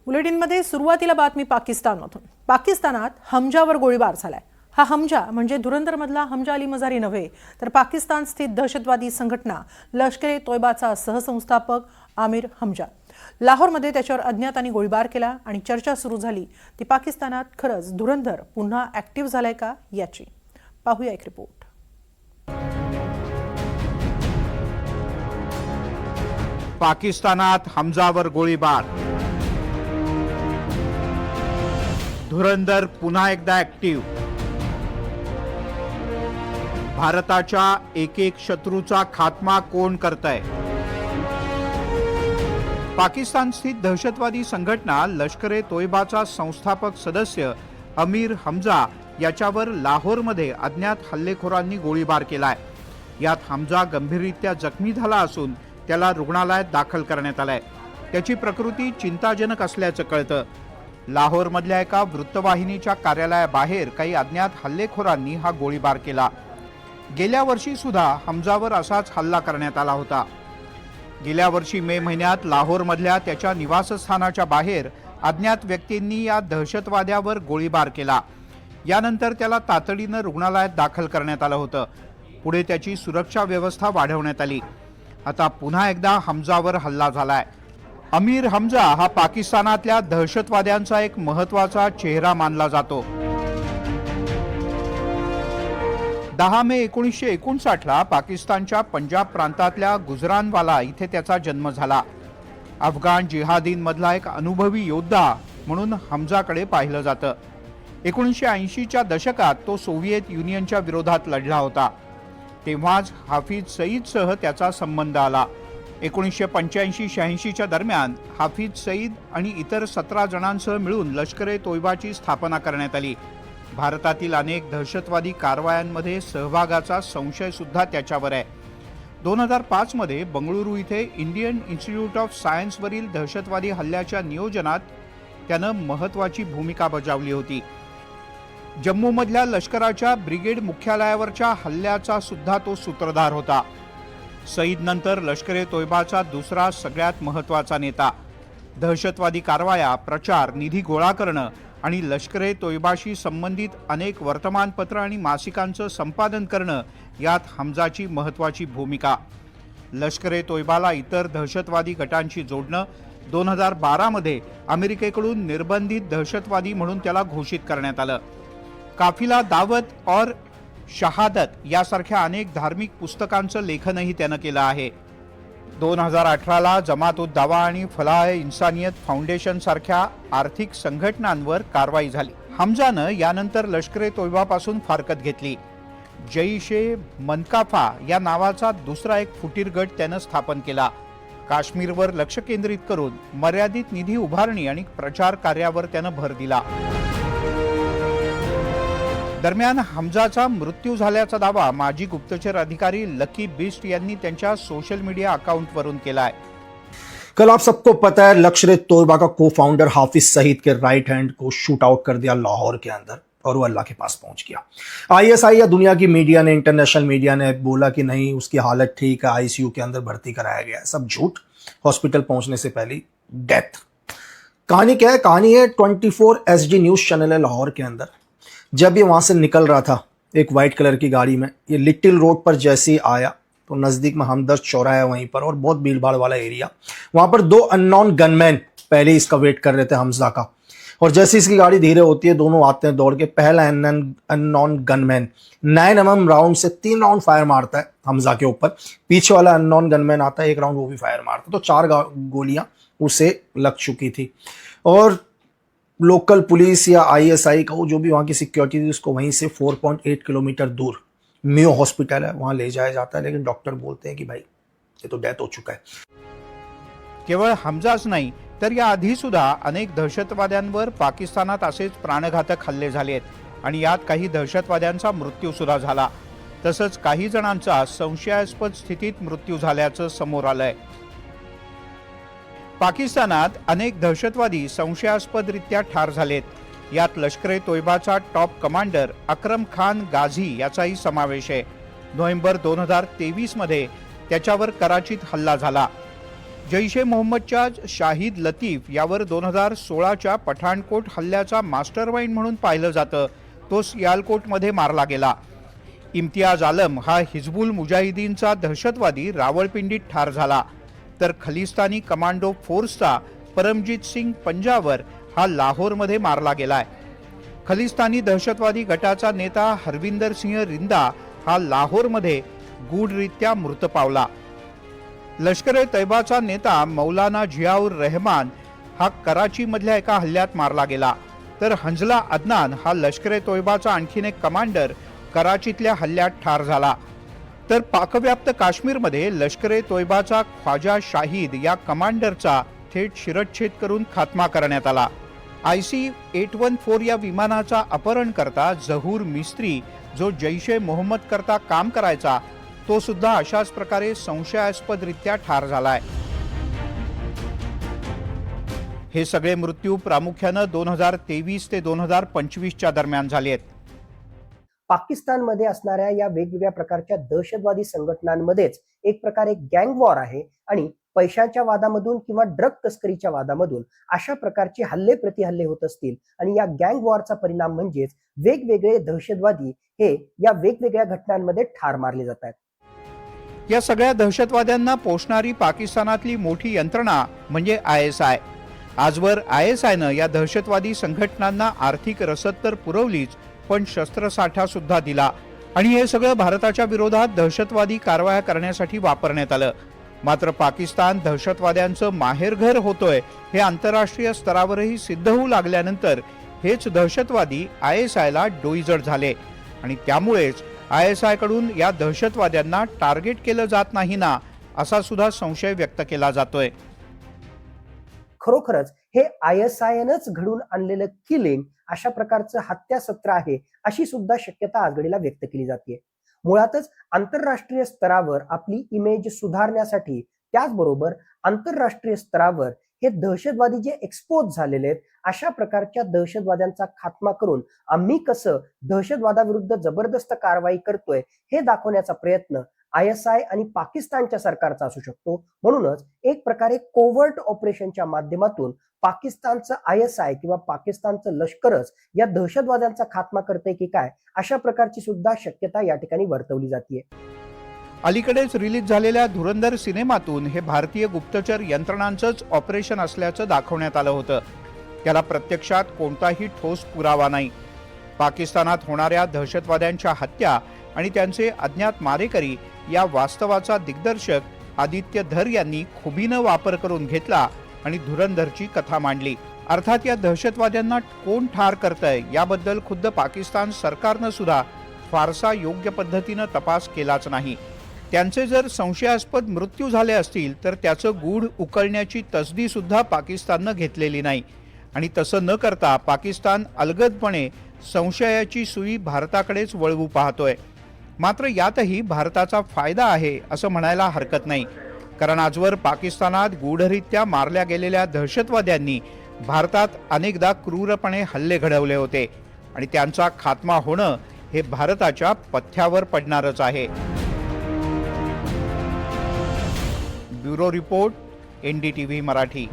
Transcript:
बुलेटिनमध्ये सुरुवातीला बातमी पाकिस्तानमधून। पाकिस्तानात हमजावर गोळीबार झालाय। हा हमजा म्हणजे धुरंधरमधला हमजा अली मजारी नव्हे, तर पाकिस्तान स्थित दहशतवादी संघटना लष्कर-ए-तोयबाचा सहसंस्थापक आमिर हमजा। लाहोरमध्ये त्याच्यावर अज्ञातांनी गोळीबार केला आणि चर्चा सुरू झाली ती पाकिस्तानात खरंच धुरंधर पुन्हा ऍक्टिव्ह झालाय का याची। पाहूया एक रिपोर्ट। पाकिस्तानात हमजावर गोळीबार, धुरंधर पुन्हा एकदा ऍक्टिव्ह। भारताच्या एक शत्रूचा खात्मा कोण करतंय? पाकिस्तान स्थित दहशतवादी संघटना लष्कर-ए-तोयबाचा संस्थापक सदस्य आमिर हमजा याच्यावर लाहोरमध्ये अज्ञात हल्लेखोरांनी गोळीबार केलाय। यात हमजा गंभीररित्या जखमी झाला असून त्याला रुग्णालयात दाखल करण्यात आलंय। त्याची प्रकृती चिंताजनक असल्याचं कळतं। लाहोरमधल्या एका वृत्तवाहिनीच्या कार्यालयाबाहेर काही अज्ञात हल्लेखोरांनी हा गोळीबार केला। गेल्या वर्षी सुद्धा हमजावर असाच हल्ला करण्यात आला होता। गेल्या वर्षी मे महिन्यात लाहोरमधल्या त्याच्या निवासस्थानाच्या बाहेर अज्ञात व्यक्तींनी या दहशतवाद्यावर गोळीबार केला। यानंतर त्याला तातडीनं रुग्णालयात दाखल करण्यात आलं होतं। पुढे त्याची सुरक्षा व्यवस्था वाढवण्यात आली। आता पुन्हा एकदा हमजावर हल्ला झालाय। आमिर हमजा हा पाकिस्तानातल्या दहशतवाद्यांचा एक महत्त्वाचा चेहरा मानला जातो। 10 मे 1959 ला पाकिस्तानच्या पंजाब प्रांतातल्या गुजरानवाला इथे त्याचा जन्म झाला। अफगाण जिहादींमधला एक अनुभवी योद्धा म्हणून हमजाकडे पाहिलं जातं। 1980 च्या दशकात तो सोव्हिएत युनियनच्या विरोधात लढला होता। तेव्हाच हाफिज सईदसह त्याचा संबंध आला। 1985-86 च्या दरम्यान हाफिज सईद आणि इतर 17 जणांसह मिळून लष्कर-ए-तोयबाची स्थापना करण्यात आली। भारतातील अनेक दहशतवादी कारवायांमध्ये सहभागाचा संशय सुद्धा त्याच्यावर आहे। 2005 मध्ये बंगळुरू इथे इंडियन इन्स्टिट्यूट ऑफ सायन्सवरील दहशतवादी हल्ल्याच्या नियोजनात त्यानं महत्त्वाची भूमिका बजावली होती। जम्मूमधल्या लष्कराच्या ब्रिगेड मुख्यालयावरच्या हल्ल्याचा सुद्धा तो सूत्रधार होता। सईद नंतर लष्कर-ए-तोयबाचा दुसरा सगळ्यात महत्त्वाचा नेता। दहशतवादी कारवाया, प्रचार, निधी गोळा करणं आणि लष्कर-ए-तोयबाशी संबंधित अनेक वर्तमानपत्र आणि मासिकांचं संपादन करणं यात हमजाची महत्त्वाची भूमिका। लष्कर-ए-तोयबाला इतर दहशतवादी गटांशी जोडणं, 2012 मध्ये अमेरिकेकडून निर्बंधित दहशतवादी म्हणून त्याला घोषित करण्यात आलं। काफिला दावत और शहादत यासारख्या अनेक धार्मिक पुस्तकांचं लेखनही त्यानं केलं आहे। 2018 ला जमात-उद-दावा आणि फलाह-ए-इन्सानियत फाउंडेशन सारख्या आर्थिक संघटनांवर कारवाई झाली। हमजानं यानंतर लष्कर-ए-तोयबापासून फारकत घेतली। जैश-ए-मनकाफा या नावाचा दुसरा एक फुटीर गट त्यानं स्थापन केला। काश्मीरवर लक्ष केंद्रित करून मर्यादित निधी उभारणी आणि प्रचार कार्यावर त्यानं भर दिला। दरम्यान हमजाचा मृत्यू झाल्याचा दावा माजी गुप्तचर अधिकारी लकी बिस्ट यांनी त्यांच्या सोशल मीडिया अकाउंटवरून केलाय। कल आप सबको पता है लश्कर-ए-तोयबा का को फाउंडर हाफिज सईद के राइट हैंड को शूट आउट कर दिया लाहौर के अंदर और वो अल्लाह के पास पहुंच गया। आईएसआई या दुनिया की मीडिया ने, इंटरनेशनल मीडिया ने बोला कि नहीं उसकी हालत ठीक है, आईसीयू के अंदर भर्ती कराया गया है। सब झूठ। हॉस्पिटल पहुंचने से पहले डेथ। कहानी क्या है? कहानी है 24 एसडी न्यूज चैनल है लाहौर के अंदर। जब ये वहां से निकल रहा था एक वाइट कलर की गाड़ी में, ये लिटिल रोड पर जैसे ही आया तो नजदीक में हमदर्द चौराहा है वहीं पर और बहुत भीड़ भाड़ वाला एरिया। वहां पर 2 अननोन गनमैन पहले इसका वेट कर रहे थे हमजा का, और जैसे इसकी गाड़ी धीरे होती है दोनों आते हैं दौड़ के। पहला अननोन गनमैन 9mm राउंड से 3 राउंड फायर मारता है हमजा के ऊपर। पीछे वाला अननोन गनमैन आता है, 1 राउंड वो भी फायर मारता है। तो 4 गोलियां उसे लग चुकी थी और लोकल पुलिस या आईएसआई का जो भी वहाँ की सिक्योरिटी थी उसको वहीं से 4.8 किलोमीटर दूर मियो हॉस्पिटल है वहाँ ले जाया जाता है। लेकिन डॉक्टर बोलते हैं कि भाई ये तो डेथ हो चुका है। केवळ हमजाच नाही तर या आधी सुद्धा अनेक दहशतवाद्यांवर पाकिस्तानात असेच प्राणघातक हल्ले झालेत आणि यात काही दहशतवाद्यांचा मृत्यू सुद्धा झाला। तसंच काही जणांचा संशयास्पद स्थितीत मृत्यू झाल्याचं समोर आलंय। पाकिस्तानात अनेक दहशतवादी संशयास्पदरित्या ठार झालेत। यात लष्कर-ए-तोयबाचा टॉप कमांडर अक्रम खान गाझी याचाही समावेश आहे। नोव्हेंबर 2023 मध्ये त्याच्यावर कराचीत हल्ला झाला। जैश ए मोहम्मदच्या शाहिद लतीफ यावर 2016च्या पठाणकोट हल्ल्याचा मास्टरमाइंड म्हणून पाहिलं जातं. तो सियालकोटमध्ये मारला गेला. इम्तियाज आलम हा हिजबुल मुजाहिदीनचा दहशतवादी रावळपिंडीत ठार झाला. तर खलिस्तानी कमांडो फोर्सचा परमजीत सिंग पंजावर हा लाहोरमध्ये मारला गेलाय. खलिस्तानी दहशतवादी गटाचा नेता हरविंदर सिंह रिंदा हा लाहोरमध्ये गूढरित्या मृत पावला. लष्कर ए तैबाचा नेता मौलाना जियाउर रहमान हा कराचीमधल्या एका हल्ल्यात मारला गेला. तर हंजला अदनान हा लष्कर ए तोयबाचा आणखीन एक कमांडर कराचीतल्या हल्ल्यात ठार झाला. तर पाकव्याप्त काश्मीरमध्ये लष्कर ए तोयबाचा ख्वाजा शाहिद या कमांडरचा थेट शिरच्छेद करून खात्मा करण्यात आला. IC-814 या विमानाचा अपहरणकर्ता जहूर मिस्त्री जो जैश ए मोहम्मद करता काम करायचा तो सुद्धा अशाच प्रकारे संशयास्पदरित्या ठार झालाय. हे सगळे मृत्यू प्रामुख्यानं 2023 ते 2025च्या दरम्यान झाले आहेत. पाकिस्तानमध्ये असणाऱ्या या वेगवेगळ्या प्रकारच्या दहशतवादी संघटनांमध्येच एक प्रकारे गँग वॉर आहे आणि पैशांच्या वादामधून किंवा ड्रग तस्करीच्या वादामधून अशा प्रकारचे हल्ले प्रतिहल्ले होत असतील आणि या गँग वॉरचा परिणाम म्हणजेच वेगवेगळे दहशतवादी हे या वेगवेगळ्या घटनांमध्ये ठार मारले जात आहेत. या सगळ्या दहशतवाद्यांना पोषणारी पाकिस्तानातली मोठी यंत्रणा म्हणजे ISI. आजवर ISIनं या दहशतवादी संघटनांना आर्थिक रसद तर पुरवलीच पण शस्त्रसाठा सुद्धा दिला आणि हे सगळं भारताच्या विरोधात दहशतवादी कारवाया करण्यासाठी वापरण्यात आलं. मात्र पाकिस्तान दहशतवाद्यांचं माहेरघर होतोय हे आंतरराष्ट्रीय स्तरावरही सिद्ध होऊ लागल्यानंतर हेच दहशतवादी ISIला डोईजड झाले आणि त्यामुळेच ISI कडून या दहशतवाद्यांना टार्गेट केलं जात नाही ना असा सुद्धा संशय व्यक्त केला जातोय. खरोखरच हे ISIनंच घडून आणलेलं किलिंग अशा प्रकारचं हत्यासत्र आहे अशी सुद्धा शक्यता आजघडीला व्यक्त केली जाते. मुळातच आंतरराष्ट्रीय स्तरावर आपली इमेज सुधारण्यासाठी त्याचबरोबर आंतरराष्ट्रीय स्तरावर हे दहशतवादी जे एक्सपोज झालेले आहेत अशा प्रकारच्या दहशतवाद्यांचा खात्मा करून आम्ही कसं दहशतवादाविरुद्ध जबरदस्त कारवाई करतोय हे दाखवण्याचा प्रयत्न ISI आणि पाकिस्तानच्या सरकारचा असू शकतो. म्हणूनच एक प्रकारे कोवर्ट ऑपरेशनच्या माध्यमातून पाकिस्तानचं ISI किंवा पाकिस्तानचं लष्करच या दहशतवाद्यांचा खात्मा करते की काय अशा प्रकारची सुद्धा शक्यता या ठिकाणी वर्तवली जाते. अलीकडेच रिलीज झालेल्या धुरंधर सिनेमातून हे भारतीय गुप्तचर यंत्रणांचंच ऑपरेशन असल्याचं दाखवण्यात आलं होतं. त्याला प्रत्यक्षात कोणताही ठोस पुरावा नाही. पाकिस्तानात होणाऱ्या दहशतवाद्यांच्या हत्या आणि त्यांचे अज्ञात मारेकरी या वास्तवाचा दिग्दर्शक आदित्य धर यांनी खुबीनं वापर करून घेतला आणि धुरंधरची कथा मांडली. अर्थात या दहशतवाद्यांना कोण ठार करतंय याबद्दल खुद्द पाकिस्तान सरकारनं सुद्धा फारसा योग्य पद्धतीनं तपास केलाच नाही. त्यांचे जर संशयास्पद मृत्यू झाले असतील तर त्याचं गूढ उकळण्याची तसदी सुद्धा पाकिस्ताननं घेतलेली नाही आणि तसं न करता पाकिस्तान अलगदपणे संशयाची सुई भारताकडेच वळवू पाहतोय. मात्र यातही भारताचा फायदा आहे असं म्हणायला हरकत नाही, कारण आजवर पाकिस्तानात गूढरित्या मारल्या गेलेल्या दहशतवाद्यांनी भारतात अनेकदा क्रूरपणे हल्ले घडवले होते आणि त्यांचा खात्मा होणं हे भारताच्या पथ्यावर पडणारच आहे. Bureau report, NDTV Marathi.